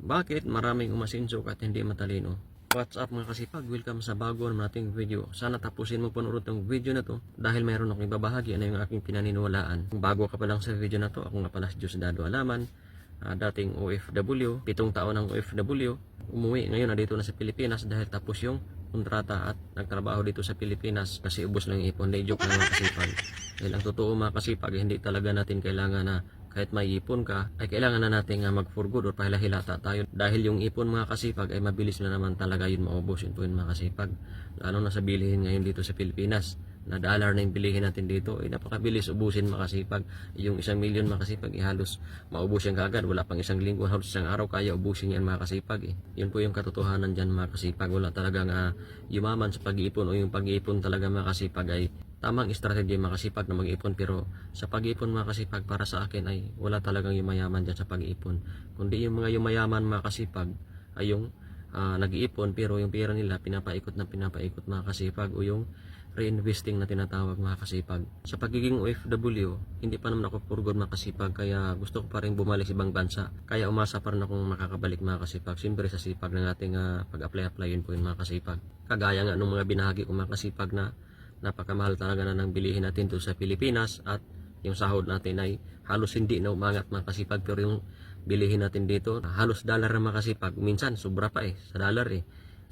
Bakit maraming umasinso at hindi matalino? What's up mga kasipag? Welcome sa bago nating video. Sana tapusin mo po ng video na to dahil mayroon akong ibabahagi na yung aking pinaniniwalaan. Kung bago ka pa lang sa video na to, ako nga pala si Diosdado Alaman, dating OFW, 7 taon ng OFW. Umuwi ngayon na dito na sa Pilipinas dahil tapos yung kontrata at nagtrabaho dito sa Pilipinas kasi ubos lang yung ipon. Hindi, joke lang mga kasipag. Dahil ang totoo mga kasipag, hindi talaga natin kailangan na kahit may ipon ka, ay kailangan na natin mag for good or pahilahilata tayo. Dahil yung ipon mga kasipag ay mabilis na naman talaga yun maubos. Yun po yun mga kasipag. Lalo na sa bilihin ngayon dito sa Pilipinas. Na dollar na yung bilihin natin dito, ay napakabilis ubusin mga kasipag. Yung 1 milyon mga kasipag, halos maubos yan kaagad. Wala pang 1 linggo, halos 1 araw kaya ubusin yan mga kasipag. Yun po yung katotohanan dyan mga kasipag. Wala talagang yumaman sa pag-iipon o yung pag-iipon talaga mga kasipag ay tamang estrategi mga kasipag na mag-ipon, pero sa pag-ipon mga kasipag para sa akin ay wala talagang yumayaman dyan sa pag-ipon. Kundi yung mga yumayaman mga kasipag ay yung nag-iipon pero yung pera nila pinapaikot mga kasipag, o yung reinvesting na tinatawag mga kasipag. Sa pagiging OFW, hindi pa naman ako purgod mga kasipag, kaya gusto ko pa rin bumalik sa ibang bansa. Kaya umasa pa rin akong makakabalik mga kasipag. Siyempre sa sipag ng ating pag-apply yun po yun mga kasipag. Kagaya nga nung mga binahagi ko mga kasipag na napakamahal talaga na ng bilihin natin doon sa Pilipinas at yung sahod natin ay halos hindi na umangat mga kasipag, pero yung bilihin natin dito halos dollar na mga kasipag, minsan sobra pa sa dollar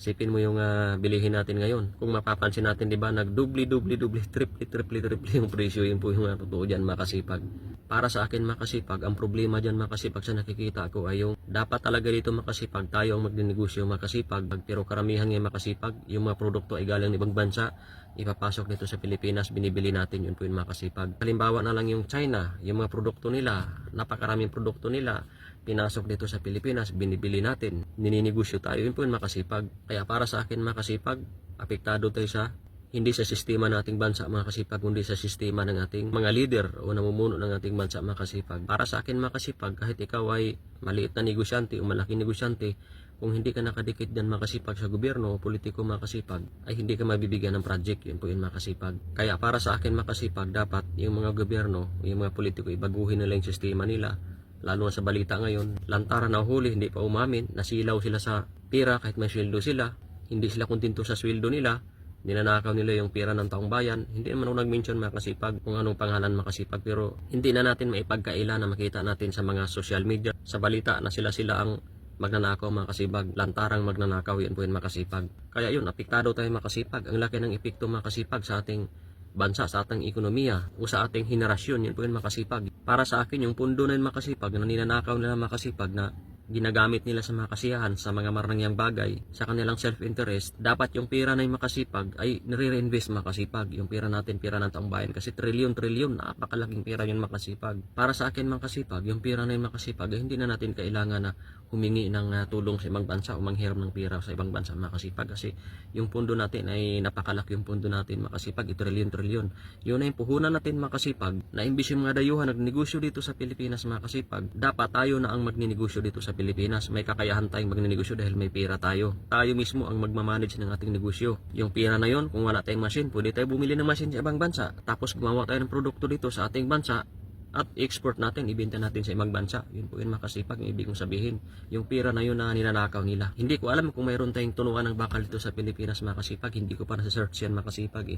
Sipin mo yung bilihin natin ngayon. Kung mapapansin natin, di ba, nagdubli, triple yung presyo. Yun po yung totoo dyan, makasipag. Para sa akin, makasipag, ang problema dyan, makasipag, sa nakikita ko ay yung dapat talaga dito, makasipag, tayo ang magdinegosyo, makasipag. Pero karamihan ngayon, makasipag, yung mga produkto ay galing ibang bansa, ipapasok dito sa Pilipinas, binibili natin, yun po yung makasipag. Halimbawa na lang yung China, yung mga produkto nila, napakaraming produkto nila, pinasok dito sa Pilipinas, binibili natin, nininegosyo tayo, yun po yung makasipag. Kaya para sa akin makasipag, apektado tayo sa hindi sa sistema ng ating bansa makasipag, kundi sa sistema ng ating mga leader o namumuno ng ating bansa makasipag. Para sa akin makasipag, kahit ikaw ay maliit na negosyante o malaking negosyante, kung hindi ka nakadikit dyan makasipag sa gobyerno o politiko makasipag, ay hindi ka mabibigyan ng project, yun po yun makasipag. Kaya para sa akin makasipag, dapat yung mga gobyerno o yung mga politiko ibaguhin nila yung sistema nila. Lalo na sa balita ngayon, lantaran na huli, hindi pa umamin, nasilaw sila sa pera kahit may sweldo sila, hindi sila kontento sa sweldo nila, ninanakaw nila yung pera ng taong bayan. Hindi naman ako nag-mention makasipag kung anong pangalan makasipag, pero hindi na natin maipagkaila na makita natin sa mga social media, sa balita na sila ang magnanakaw makasipag, lantarang magnanakaw, yun po yun makasipag. Kaya yun, apektado tayo makasipag. Ang laki ng epekto makasipag sa ating bansa, sa ating ekonomiya o sa ating henerasyon, yun po yun makasipag. Para sa akin yung pundo na yun makasipag na ninanakaw nila makasipag, na ginagamit nila sa mga kasiyahan, sa mga marangyang bagay, sa kanilang self-interest, dapat yung pera na yung makasipag ay nire-reinvest makasipag. Yung pera natin, pera ng taong bayan, kasi trilyon, napakalaking pera yun makasipag. Para sa akin makasipag, yung pera na yung makasipag ay hindi na natin kailangan na humingi ng tulong sa ibang bansa o manghiram ng pera sa ibang bansa makasipag, kasi yung pundo natin ay napakalaki. Yung pundo natin makasipag, trilyon. Yun na yung puhunan natin makasipag, na imbis yung mga dayuhan nagnegosyo dito sa Pilipinas makasipag, dapat tayo na ang magninegosyo dito sa Pilipinas. May kakayahan tayong magnegosyo dahil may pera tayo. Tayo mismo ang magmamanage ng ating negosyo. Yung pera na yon, kung wala tayong machine, pwede tayo bumili ng machine sa ibang bansa, tapos gumawa tayo ng produkto dito sa ating bansa at export natin, ibenta natin sa ibang bansa. Yun po yun makasipag, yung ibig kong sabihin. Yung pera na yun na ninanakaw nila. Hindi ko alam kung mayroon tayong tunuan ng bakal dito sa Pilipinas makasipag. Hindi ko pa nasa-search yan makasipag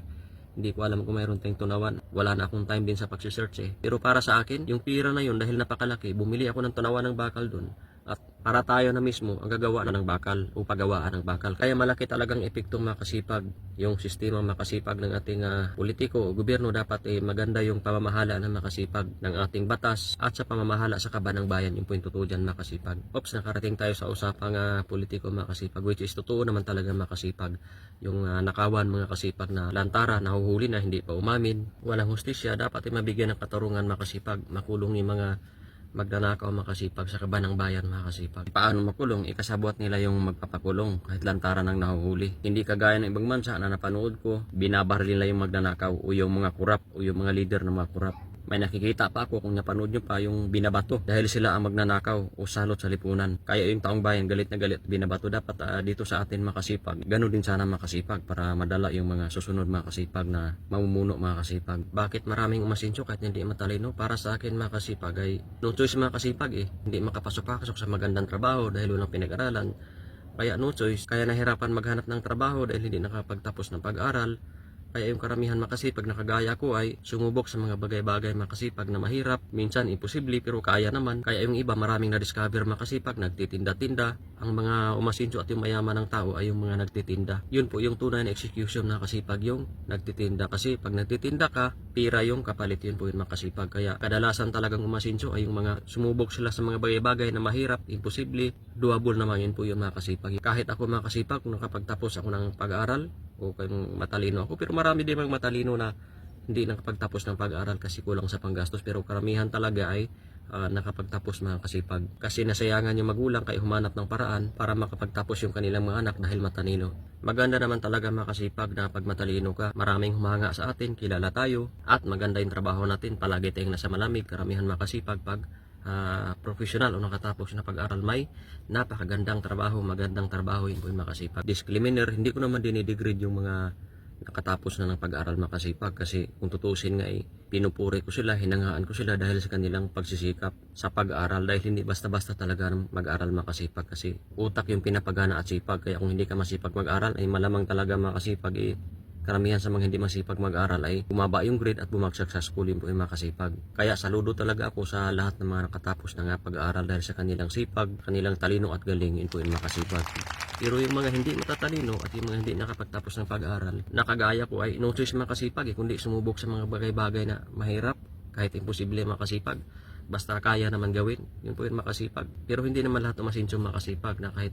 Hindi ko alam kung mayroon tayong tunawan. Wala na akong time din sa pag-search Pero para sa akin, yung pera na yun, dahil napakalaki, bumili ako ng tunawan ng bakal dun. At para tayo na mismo ang gagawa ng bakal o paggawaan ng bakal. Kaya malaki talagang epektong makasipag. Yung sistema makasipag ng ating politiko o gobyerno, dapat maganda yung pamamahala ng makasipag ng ating batas at sa pamamahala sa kaban ng bayan. Yung po yung totoo dyan makasipag. Nakarating tayo sa usapang politiko makasipag, which is totoo naman talaga makasipag. Yung nakawan mga kasipag na lantara, nahuhuli na hindi pa umamin, walang hustisya, dapat mabigyan ng katarungan makasipag, makulong yung mga magnanakaw makasipag sa kaban ng bayan makasipag. Paano makulong? Ikasabot nila yung magpapakulong kahit lantaran ng nahuhuli. Hindi kagaya ng ibang bansa na napanood ko, binabaril nila yung magnanakaw o yung mga kurap o yung mga leader ng mga kurap. May nakikita pa ako kung napanood nyo pa yung binabato dahil sila ang magnanakaw o salot sa lipunan. Kaya yung taong bayan galit na galit binabato. Dapat dito sa atin makasipag. Ganun din sana makasipag para madala yung mga susunod makasipag na mamumuno makasipag. Bakit maraming umasinso kahit hindi matalino? Para sa akin makasipag ay no choice makasipag eh. Hindi makapasok-pasok sa magandang trabaho dahil walang pinag-aralan. Kaya no choice. Kaya nahirapan maghanap ng trabaho dahil hindi nakapagtapos ng pag-aral. Kaya yung karamihan makasipag na kagaya ko ay sumubok sa mga bagay-bagay makasipag na mahirap, minsan imposible pero kaya naman. Kaya yung iba maraming na-discover makasipag, nagtitinda-tinda. Ang mga umasinso at yung mayaman ng tao ay yung mga nagtitinda. Yun po yung tunay na execution na kasipag, yung nagtitinda. Kasi pag nagtitinda ka, pira yung kapalit, yun po yung makasipag. Kaya kadalasan talagang umasinso ay yung mga sumubok sila sa mga bagay-bagay na mahirap, imposible, doable naman, yun po yung makasipag. Kahit ako makasipag, kung nakapagtapos ako ng pag-aaral, o kung matalino ako, pero marami din mga matalino na hindi nakapagtapos ng pag-aaral kasi kulang sa panggastos, pero karamihan talaga ay nakapagtapos mga kasipag kasi nasayangan yung magulang kaya humanap ng paraan para makapagtapos yung kanilang mga anak dahil matalino. Maganda naman talaga makasipag na pag matalino ka, maraming humanga sa atin, kilala tayo at maganda yung trabaho natin, palagi tayong nasa malamig. Karamihan makasipag pag professional o nakatapos na pag-aral may napakagandang trabaho, magandang trabaho, yun po yung makasipag. Disclaimer, hindi ko naman dinidegrade yung mga nakatapos na ng pag-aral makasipag kasi kung tutusin nga pinupuri ko sila, hinangaan ko sila dahil sa kanilang pagsisikap sa pag-aral, dahil hindi basta-basta talaga mag-aral makasipag kasi utak yung pinapagana at sipag. Kaya kung hindi ka masipag mag-aral ay malamang talaga makasipag karamihan sa mga hindi masipag mag-aral ay bumaba yung grade at bumagsak sa school, yun po yung makasipag. Kaya saludo talaga ako sa lahat ng mga nakatapos na nga pag-aral dahil sa kanilang sipag, kanilang talino at galing, yun po yung makasipag. Pero yung mga hindi matatalino at yung mga hindi nakapagtapos ng pag-aral, nakagaya ko ay no choice makasipag kundi sumubok sa mga bagay-bagay na mahirap, kahit imposible makasipag. Basta kaya naman gawin, yun po yung makasipag. Pero hindi naman lahat umasinso makasipag na kahit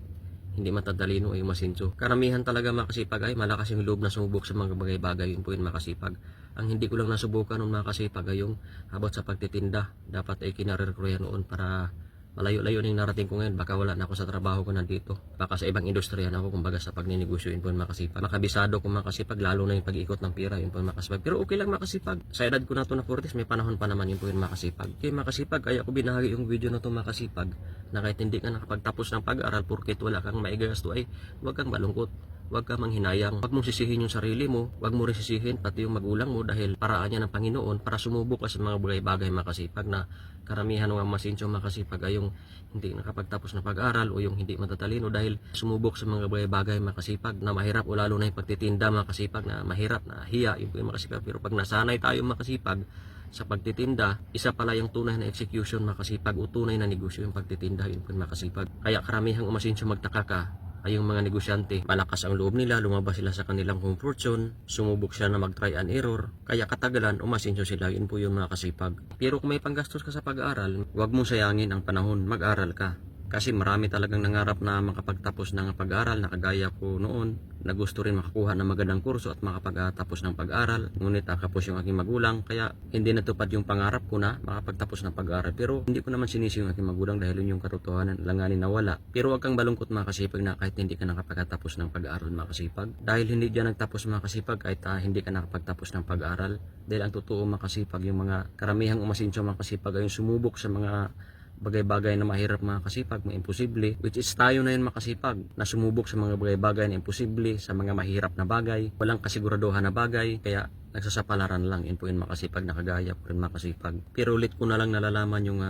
hindi matatalino ay masinso. Karamihan talaga makasipag ay malakas yung loob na sumubok sa mga bagay-bagay, yun po yung makasipag. Ang hindi ko lang nasubukan nung makasipag ay yung about sa pagtitinda. Dapat ay kinarir ko yan noon para malayo-layo na yung narating ko ngayon. Baka wala na ako sa trabaho ko nandito. Baka sa ibang industriya na ako, kumbaga sa pagninegosyo, yun po yung makasipag. Makabisado kung makasipag, lalo na yung pag-ikot ng pira, yun po yung makasipag. Pero okay lang makasipag. Sa edad ko na to na 40s, may panahon pa naman, yun po yung makasipag. Kaya makasipag, kaya ako binahagi yung video na to makasipag, na kahit hindi ka nakapagtapos ng pag-aral, porket wala kang maigasto ay huwag kang malungkot. Huwag ka manghinayang. Huwag mong sisihin yung sarili mo. Huwag mo rin sisihin pati yung magulang mo dahil paraan niya ng Panginoon para sumubok ka sa mga bagay-bagay makasipag na karamihan ng masinso makasipag ay yung hindi nakapagtapos ng pag-aral o yung hindi matatalino dahil sumubok sa mga bagay-bagay makasipag na mahirap o lalo na yung pagtitinda makasipag na mahirap na hiya, yun po yung makasipag. Pero pag nasanay tayo makasipag sa pagtitinda, isa pala yung tunay na execution makasipag o tunay na negosyo yung pagtitinda, yun po yung makasipag. Kaya karamihang umasinso magtaka ka ay yung mga negosyante, malakas ang loob nila, lumabas sila sa kanilang comfort zone, sumubok sila na mag-try and error, kaya katagalan umasinso sila, yun po yung mga kasipag. Pero kung may panggastos ka sa pag-aaral, huwag mong sayangin ang panahon, mag-aral ka. Kasi marami talagang nangarap na makapagtapos ng pag-aaral na kagaya ko noon, na gusto rin makakuha ng magandang kurso at makapagtapos ng pag-aaral. Ngunit nakapos yung aking magulang, kaya hindi natupad yung pangarap ko na makapagtapos ng pag-aaral. Pero hindi ko naman sinisi yung aking magulang dahil yun yung katotohanan, langanin na wala. Pero huwag kang malungkot makasipag na kahit hindi ka nakapagtapos ng pag-aaral makasipag. Dahil hindi dyan nagtapos makasipag kahit hindi ka nakapagtapos ng pag-aaral. Dahil ang totoo makasipag, yung mga karamihang umasinso makasipag ay yung sumubok sa mga bagay-bagay na mahirap makasipag, mga imposible, which is tayo na yun makasipag, na sumubok sa mga bagay-bagay na imposible, sa mga mahirap na bagay, walang kasiguraduhan na bagay, kaya nagsasapalaran lang, yun po yun makasipag, nakagaya po rin makasipag. Pero ulit ko na lang nalalaman yung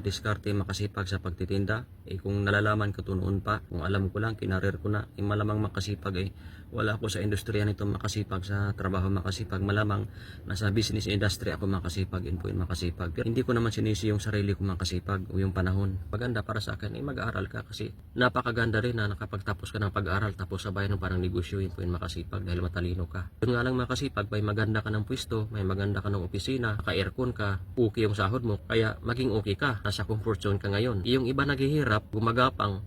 diskarte makasipag sa pagtitinda, kung nalalaman ko to noon pa, kung alam ko lang, kinarir ko na, malamang makasipag wala ako sa industriya nito makasipag, sa trabaho makasipag, malamang nasa business industry ako makasipag, yun po yun makasipag. Pero hindi ko naman sinisi yung sarili ko makasipag o yung panahon. Maganda para sa akin mag-aaral ka kasi napakaganda rin na nakapagtapos ka ng pag-aaral tapos sabay ng parang negosyo, yun po yun makasipag dahil matalino ka. Yun nga lang makasipag, may maganda ka ng pwesto, may maganda ka ng opisina, naka-aircon ka, okay yung sahod mo, kaya maging okay ka, nasa comfort zone ka ngayon. Yung iba naghihirap, gumagapang,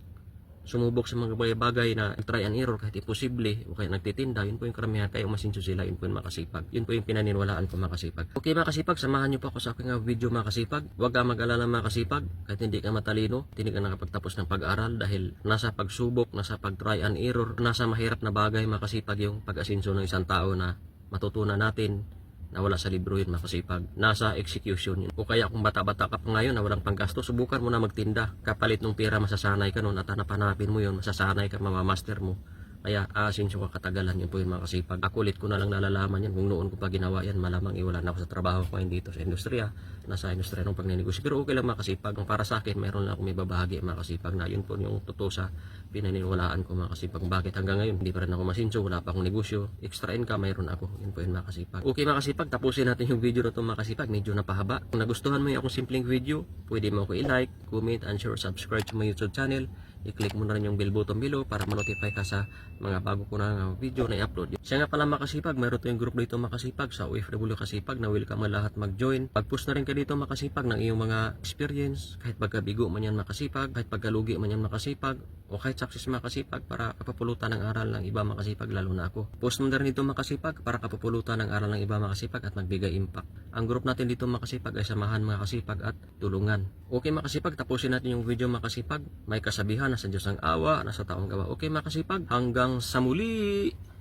sumubok sa mga bagay na try and error kahit imposible o kaya nagtitinda, yun po yung karamihan, kaya umasinso sila, yun po yung makasipag. Yun po yung pinaniniwalaan ko makasipag. Okay makasipag, samahan nyo po ako sa aking video makasipag. Huwag ka mag-alala makasipag kahit hindi ka matalino, hindi ka nakapagtapos ng pag-aral dahil nasa pagsubok, nasa pag-try and error, nasa mahirap na bagay makasipag yung pag-asinso ng isang tao na matutunan natin Nawala sa libro yun mga kasipag. Nasa execution yun. O kaya kung bata-bata ka pa ngayon na walang panggasto, subukan mo na magtinda. Kapalit ng pera, masasanay ka nun at hanap-hanapin mo yun, masasanay ka, mamamaster mo. Kaya aasinso ka katagalan, yun po yun mga kasipag. Ako ulit ko na lang nalalaman yan. Kung noon ko pa ginawa yan, malamang iwala na ako sa trabaho ko ngayon dito sa industriya. Nasa industriya ng pagnenegosyo. Pero okay lang mga kasipag. Kung para sa akin, mayroon lang ako may babahagi mga kasipag na yun po yung totoo sa pinaniniwalaan ko mga kasipag. Bakit hanggang ngayon, hindi pa rin ako masinso, wala pa akong negosyo. Extra income, mayroon ako. Yun po yun mga kasipag. Okay mga kasipag, tapusin natin yung video na ito mga kasipag. Medyo napahaba. Kung nagustuhan mo yung akong simpleng video, pwede mo ako i-like, comment, and share, subscribe to my YouTube channel. I-click mo na rin yung bell button below para ma-notify ka sa mga bago ko na video na i-upload. Siya nga pala makasipag, mayroon tayong group dito makasipag sa OFW Kasipag na welcome na lahat mag-join. Pag-post na rin ka dito makasipag ng iyong mga experience, kahit pagkabigo man yan makasipag, kahit pagkalugi man yan makasipag, o kahit success makasipag para kapapulutan ng aral ng iba makasipag, lalo na ako. Post mo na rin dito makasipag para kapapulutan ng aral ng iba makasipag at magbigay impact. Ang group natin dito makasipag ay samahan makasipag at tulungan. Okay makasipag, tapusin natin yung video makasipag. May kasabihan, nasa Diyos ang awa, nasa taong gawa. Okay makasipag, hanggang sa muli!